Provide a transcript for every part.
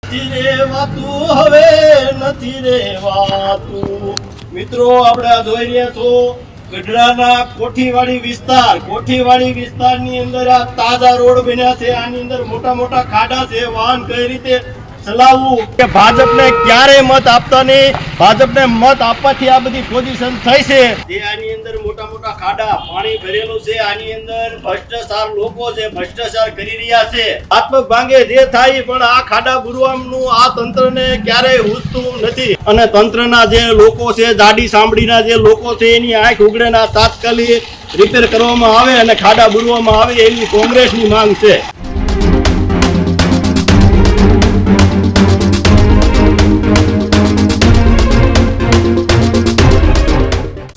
મિત્રો આપણે આ જોઈ રહ્યા છો ગઢડાના કોઠીવાડી વિસ્તારની અંદર આ તાજા રોડ બન્યા છે. આની અંદર મોટા મોટા ખાડા છે. વાહન કઈ રીતે ચલાવવું કે ભાજપને ક્યારે મત આપતા નહીં. ભાજપને મત આપવાથી આ બધી પોઝિશન થઈ છે. આની અંદર મોટા મોટા ખાડા પાણી ભરેલું છે. આની અંદર ભ્રષ્ટાચાર લોકો છે, ભ્રષ્ટાચાર કરી રહ્યા છે. આત્મક ભાંગે જે થાય પણ આ ખાડા બુરવાનું આ તંત્રને ક્યારેય હુજતું નથી. અને તંત્રના જે લોકો છે, જાડી સાંભળીના જે લોકો છે, એની આંખ ઉઘડે ના તાત્કાલિક રિપેર કરવામાં આવે અને ખાડા બુરવામાં આવે એવી કોંગ્રેસની માંગ છે.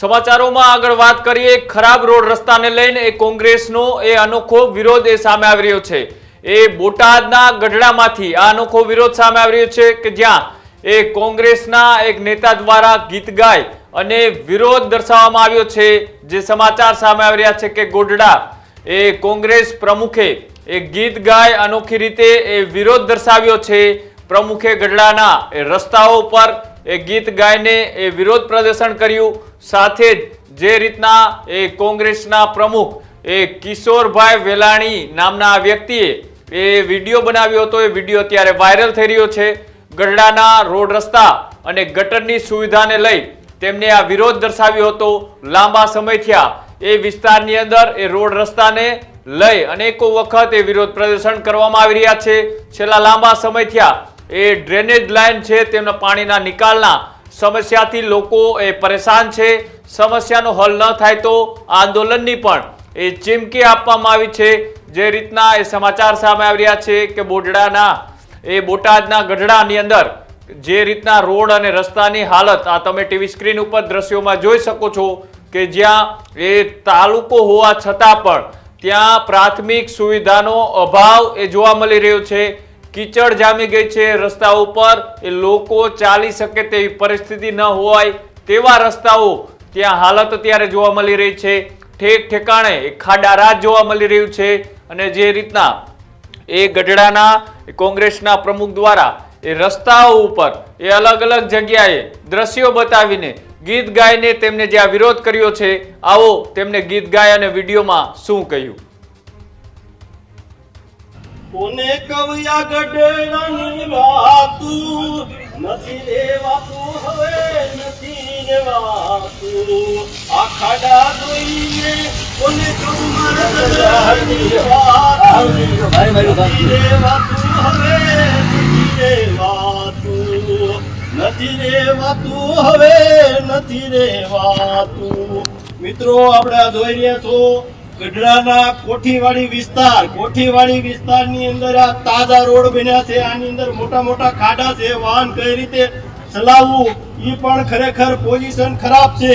સમાચારોમાં આગળ વાત કરીએ. ખરાબ રોડ રસ્તાને લઈને કોંગ્રેસનો અનોખો વિરોધ સામે આવી રહ્યો છે. બોટાદના ગઢડામાંથી આ અનોખો વિરોધ સામે આવી રહ્યો છે કે જ્યાં કોંગ્રેસના એક નેતા દ્વારા ગીત ગાય અને વિરોધ દર્શાવવામાં આવ્યો છે. જે સમાચાર સામે આવી રહ્યા છે કે ગોઢડા કોંગ્રેસ પ્રમુખે ગીત ગાય અનોખી રીતે વિરોધ દર્શાવ્યો છે. પ્રમુખે ગઢડાના રસ્તાઓ પર ગીત ગાયને વિરોધ પ્રદર્શન કર્યું. સાથે જ જે રીતના કોંગ્રેસના પ્રમુખ કિશોરભાઈ વેલાણી નામના વ્યક્તિએ વિડીયો બનાવ્યો હતો, એ વિડીયો અત્યારે વાયરલ થઈ રહ્યો છે. ગઢડાના રોડ રસ્તા અને ગટરની સુવિધાને લઈ તેમને આ વિરોધ દર્શાવ્યો હતો. લાંબા સમય થયા એ વિસ્તારની અંદર રોડ રસ્તાને લઈ અનેકો વખત વિરોધ પ્રદર્શન કરવામાં આવી રહ્યા છે. છેલ્લા લાંબા સમય થયા ડ્રેનેજ લાઇન છે તેમના પાણીના નિકાલના સમસ્યાથી લોકો પરેશાન છે. સમસ્યાનો હલ ન થાય તો આંદોલનની પણ ચીમકી આપવામાં આવી છે. જે રીતના સમાચાર સામે આવી રહ્યા છે કે બોટાદના ગઢડાની અંદર જે રીતના રોડ અને રસ્તાની હાલત આ તમે ટીવી સ્ક્રીન ઉપર દ્રશ્યોમાં જોઈ શકો છો કે જ્યાં તાલુકો હોવા છતાં પણ ત્યાં પ્રાથમિક સુવિધાનો અભાવ જોવા મળી રહ્યો છે. કીચડ જામી ગઈ છે રસ્તા ઉપર. લોકો ચાલી શકે તેવી પરિસ્થિતિ ન હોય તેવા રસ્તાઓ ત્યાં હાલત અત્યારે જોવા મળી રહી છે. ઠેક ઠેકાણે ખાડા રાજ જોવા મળી રહ્યું છે. અને જે રીતના ગઢડાના કોંગ્રેસના પ્રમુખ દ્વારા રસ્તાઓ ઉપર અલગ અલગ જગ્યાએ દ્રશ્યો બતાવીને ગીત ગાઈને તેમને જે આ વિરોધ કર્યો છે, આવો તેમને ગીત ગાય અને વિડીયોમાં શું કહ્યું. કોને કવ્યા ગઢડાની વાતું નથી રેવાતું, હવે નથી રેવાતું. આ ખાડા જોઈને કોને કહું મારા ગઢડાની વાતું નથી રેવાતું, હવે નથી રેવાતું. નથી રેવાતું, હવે નથી રેવાતું. મિત્રો આપણે આ જોઈ રહ્યા છો ગઢડાના કોઠીવાડી વિસ્તારની અંદર આ તાજા રોડ બન્યા છે. આની અંદર મોટા મોટા ખાડા છે. વાહન કઈ રીતે ચલાવવું એ પણ ખરેખર પોઝિશન ખરાબ છે.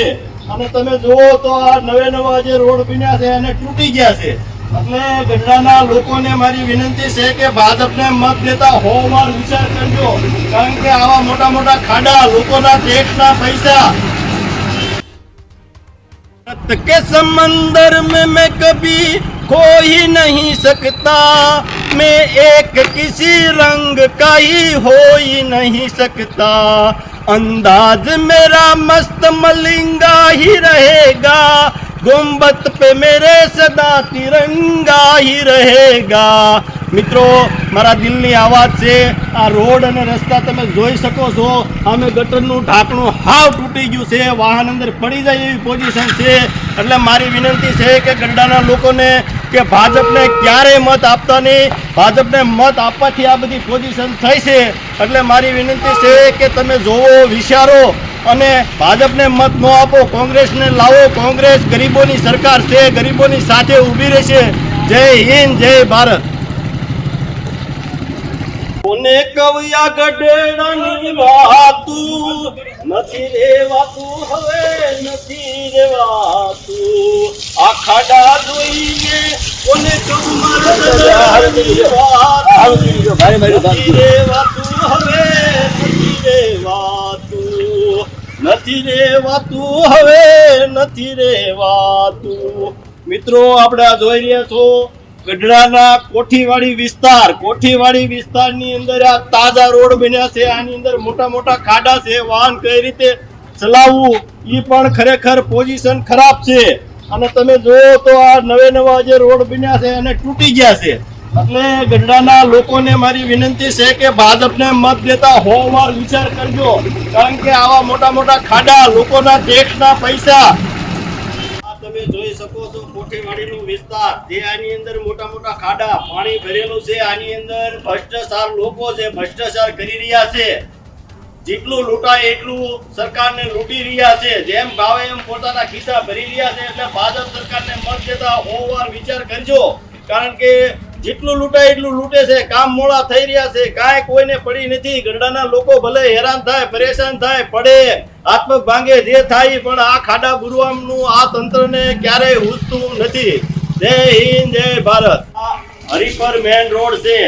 અને તમે જુઓ તો આ નવા જે રોડ બન્યા છે એને તૂટી ગયા છે. એટલે ગઢડાના લોકોને મારી વિનંતી છે કે ભાજપને મત દેતા હોવાર વિચાર કરજો. કારણ કે આવા મોટા મોટા ખાડા, લોકોના ટેક્સના પૈસા के समंदर में मैं कभी खो ही नहीं सकता, मैं एक किसी रंग का ही हो ही नहीं सकता. अंदाज मेरा मस्त मलिंगा ही रहेगा, गुंबद पे मेरे सदा तिरंगा ही रहेगा. મિત્રો, મારા દિલની આવાજ છે. આ રોડ અને રસ્તા તમે જોઈ શકો છો. અમે ગટરનું ઢાંકણું હાવ તૂટી ગયું છે. વાહન અંદર પડી જાય એવી પોઝિશન છે. એટલે મારી વિનંતી છે કે ગઢડાના લોકોને કે ભાજપને ક્યારેય મત આપતા નહીં. ભાજપને મત આપવાથી આ બધી પોઝિશન થઈ છે. એટલે મારી વિનંતી છે કે તમે જોવો, વિચારો અને ભાજપને મત ન આપો, કોંગ્રેસને લાવો. કોંગ્રેસ ગરીબોની સરકાર છે, ગરીબોની સાથે ઊભી રહેશે. જય હિન્દ, જય ભારત. કોને કવ્યા ગઢડાની વાતું નથી રેવાતું, હવે નથી રેવાતું. આ ખાડા જોઈને કોને કહું મારા ગઢડાની વાતું નથી રેવાતું, હવે નથી રેવાતું. નથી રેવાતું, હવે નથી રેવાતું. મિત્રો આપણે આ જોઈ રહ્યા છો ગઢડાના કોઠીવાડી વિસ્તારની અંદર આ તાજા રોડ બન્યા છે. આની અંદર મોટા મોટા ખાડા છે. વાહન કઈ રીતે ચલાવવું એ પણ ખરેખર પોઝિશન ખરાબ છે. અને તમે જોવો તો આ નવા જે રોડ બન્યા છે અને તૂટી ગયા છે. એટલે ગઢડાના લોકોને મારી વિનંતી છે કે ભાજપને મત દેતા 100 વાર વિચાર કરજો. કારણ કે આવા મોટા મોટા ખાડા, લોકોના ટેક્સના પૈસા, તમે જોઈ શકો છો કોઠીવાડીનો વિસ્તાર, જે આની અંદર મોટા મોટા ખાડા, પાણી ભરેલું છે. આની અંદર ભ્રષ્ટાચાર લોકો છે, ભ્રષ્ટાચાર કરી રહ્યા છે. જેટલું લૂંટાય એટલું સરકારને લૂંટી રહ્યા છે. જેમ ભાવે એમ પોતાના ખિસ્સા ભરી રહ્યા છે. એટલે ભાજપ સરકારને મત દેતા 100 વાર વિચાર કરજો. કારણ કે જેટલું લૂંટાય એટલું લૂંટે છે. કામ મોડા થઈ રહ્યા છે. કાંઈ કોઈને પડી નથી. ગઢડાના લોકો ભલે હેરાન થાય, પરેશાન થાય, પડે, હાથ પગ ભાંગે, જે થાય, પણ આ ખાડા બુરવાનું આ તંત્રને ક્યારેય હુસતું નથી. જય હિન્દ, જય ભારત. આ હરિપર મેન રોડ છે,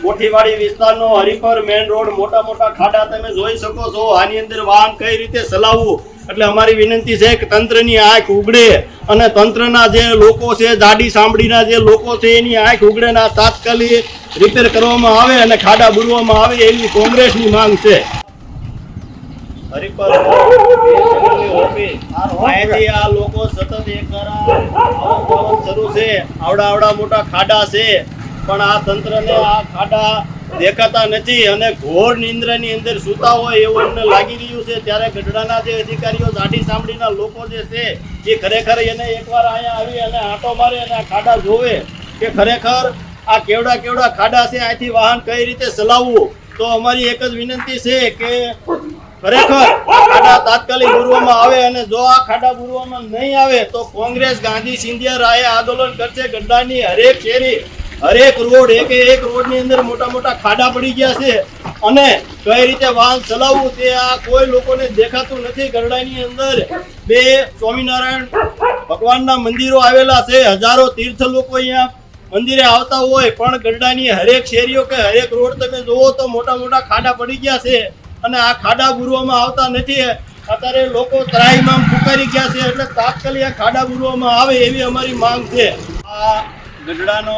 કોઠીવાડી વિસ્તારનો હરિપર મેન રોડ. મોટા મોટા ખાડા તમે જોઈ શકો છો. આની અંદર વાહન કઈ રીતે ચલાવવું. એટલે અમારી વિનંતી છે કે તંત્રની આંખ ઉઘડે અને તંત્રના જે લોકો છે, જાડી સાંભળીના જે લોકો છે, એની આંખ ઉઘડે ને તાત્કાલિક રિપેર કરવામાં આવે અને ખાડા બુરવામાં આવે એવી કોંગ્રેસની માંગ છે. હરિપર અહીંયાથી આ લોકો સતત એક શરૂ છે. આવડા મોટા ખાડા છે, પણ આ તંત્રને આ ખાડા દેખાતા નથી અને ઘોર નિંદ્રાની અંદર સૂતા હોય એવું એમને લાગી રહ્યું છે. ત્યારે ગઢડાના જે અધિકારીઓ, જાડી સાંભળીના લોકો જે છે, એ ખરેખર એને એકવાર અહીંયા આવી અને આંટો મારે અને આ ખાડા જોવે કે ખરેખર આ કેવડા ખાડા છે, અહીંથી વાહન કઈ રીતે ચલાવવું. તો અમારી એક જ વિનંતી છે કે ખરેખર આ ખાડા તાત્કાલિક બુરવામાં આવે. અને જો આ ખાડા બુરવામાં નહીં આવે તો કોંગ્રેસ ગાંધી સિંધિયા રાહે આંદોલન કરશે. ગઢડાની હરેક શેરી, હરેક રોડ, એક રોડની અંદર મોટા મોટા ખાડા પડી ગયા છે અને કઈ રીતે વાહન ચલાવવું તે આ કોઈ લોકોને દેખાતું નથી. ગઢડાની અંદર 2 સ્વામિનારાયણ ભગવાનના મંદિરો આવેલા છે. હજારો તીર્થ લોકો અહીંયા મંદિરે આવતા હોય, પણ ગઢડાની હરેક શેરીઓ કે હરેક રોડ તમે જોવો તો મોટા મોટા ખાડા પડી ગયા છે અને આ ખાડા બુરવામાં આવતા નથી. અત્યારે લોકો ત્રાહીમામ પુકારી ગયા છે. એટલે તાત્કાલિક આ ખાડા બુરવામાં આવે એવી અમારી માંગ છે. આ ગઢડાનો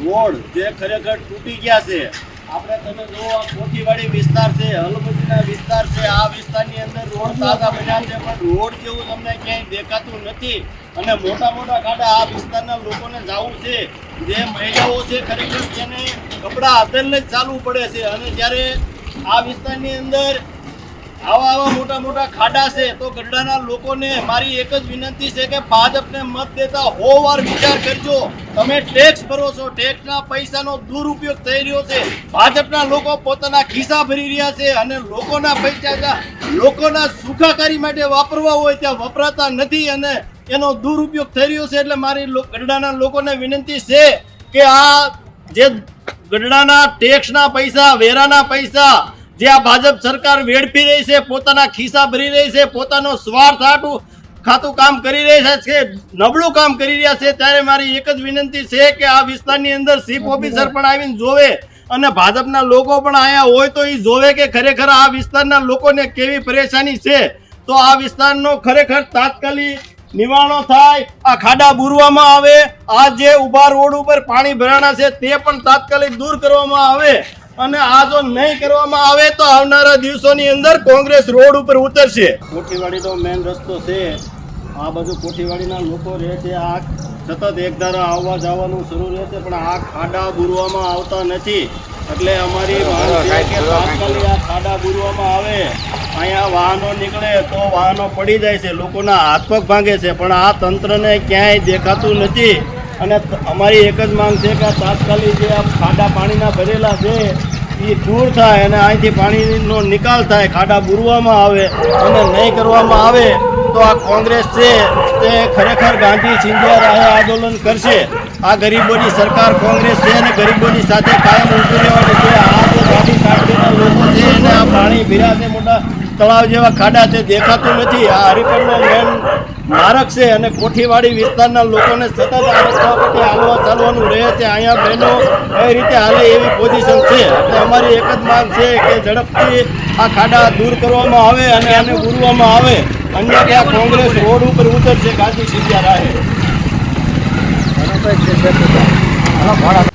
રોડ જે ખરેખર તૂટી ગયા છે. આપણે તમે જો આ કોઠીવાડી વિસ્તાર છે, હલમતીના વિસ્તાર છે, આ વિસ્તારની અંદર રોડ તાજા બન્યા છે, પણ રોડ જેવું તમને ક્યાંય દેખાતું નથી. અને મોટા મોટા ખાડા આ વિસ્તારના લોકોને જવું છે. જે મહિલાઓ છે ખરેખર તેને કપડાં હાથેલને જ ચાલવું પડે છે. અને જ્યારે આ વિસ્તારની અંદર આવા મોટા ખાડા છે તો ગઢડાના લોકોને મારી એક જ વિનંતી છે કે ભાજપને મત દેતા 100 વાર વિચાર કરજો. તમે ટેક્સ ભરો છો, ટેક્સના પૈસાનો દુરુપયોગ થઈ રહ્યો છે. ભાજપના લોકો પોતાના ખિસ્સા ભરી રહ્યા છે અને લોકોના પૈસા લોકોના સુખાકારી માટે વાપરવા હોય ત્યાં વપરાતા નથી અને એનો દુરુપયોગ થઈ રહ્યો છે. એટલે મારી ગઢડાના લોકોને વિનંતી છે કે આ જે ગઢડાના ટેક્સના પૈસા, વેરાના પૈસા જે આ ભાજપ સરકાર વેડફી રહી છે, પોતાના ખિસ્સા ભરી રહી છે, પોતાનો સ્વાર્થ ખાતું કામ કરી રહી છે, નબળું કામ કરી રહ્યા છે. ત્યારે મારી એક જ વિનંતી છે કે આ વિસ્તારની અંદર ચીફ ઓફિસર પણ આવીને જોવે અને ભાજપના લોકો પણ અહીંયા હોય તો એ જોવે કે ખરેખર આ વિસ્તારના લોકોને કેવી પરેશાની છે. તો આ વિસ્તારનો ખરેખર તાત્કાલિક નિવારણો થાય, આ ખાડા બુરવામાં આવે, આ જે ઉભા રોડ ઉપર પાણી ભરાણા છે તે પણ તાત્કાલિક દૂર કરવામાં આવે. અને આ જો નહીં કરવામાં આવે તો આવનારા દિવસોની અંદર કોંગ્રેસ રોડ ઉપર ઉતરશે. કોઠીવાડીનો મેન રસ્તો છે. આ બધું કોઠીવાડીના લોકો રહે છે. આ સતત એક ધારા આવવા જવાનું શરૂ રહે છે, પણ આ ખાડા બુરવામાં આવતા નથી. એટલે અમારી માંગ છે કે તાત્કાલિક આ ખાડા બુરવામાં આવે. અહીંયા વાહનો નીકળે તો વાહનો પડી જાય છે, લોકોના હાથ પગ ભાંગે છે, પણ આ તંત્રને ક્યાંય દેખાતું નથી. અને અમારી એક જ માંગ છે કે તાત્કાલિક જે આ ખાડા પાણીના ભરેલા છે એ દૂર થાય અને અહીંથી પાણીનો નિકાલ થાય, ખાડા બુરવામાં આવે. અને નહીં કરવામાં આવે તો આ કોંગ્રેસ છે તે ખરેખર ગાંધી સિંધિયા રાહે આંદોલન કરશે. આ ગરીબોની સરકાર કોંગ્રેસ છે અને ગરીબોની સાથે કાયમ ઊભી રહેવાની છે. આ જે ગાડી કાઢીના લોકો છે અને આ પાણી ભર્યા છે, મોટા તળાવ જેવા ખાડા તે દેખાતું નથી. આ હરિપરનો મેન માર્ગ છે અને કોઠીવાડી વિસ્તારના લોકોને સતત આ રસ્તા પરથી હાલવા ચાલવાનું રહે છે. અહીંયા બહેનો કઈ રીતે હાલે એવી પોઝિશન છે. એટલે અમારી એક જ માંગ છે કે ઝડપથી આ ખાડા દૂર કરવામાં આવે અને આને પૂરવામાં આવે. અન્ય કે આ કોંગ્રેસ રોડ ઉપર ઉતરશે ગાંધી સિંધિયા રાહે. અપેક્ષિત છે ભાડા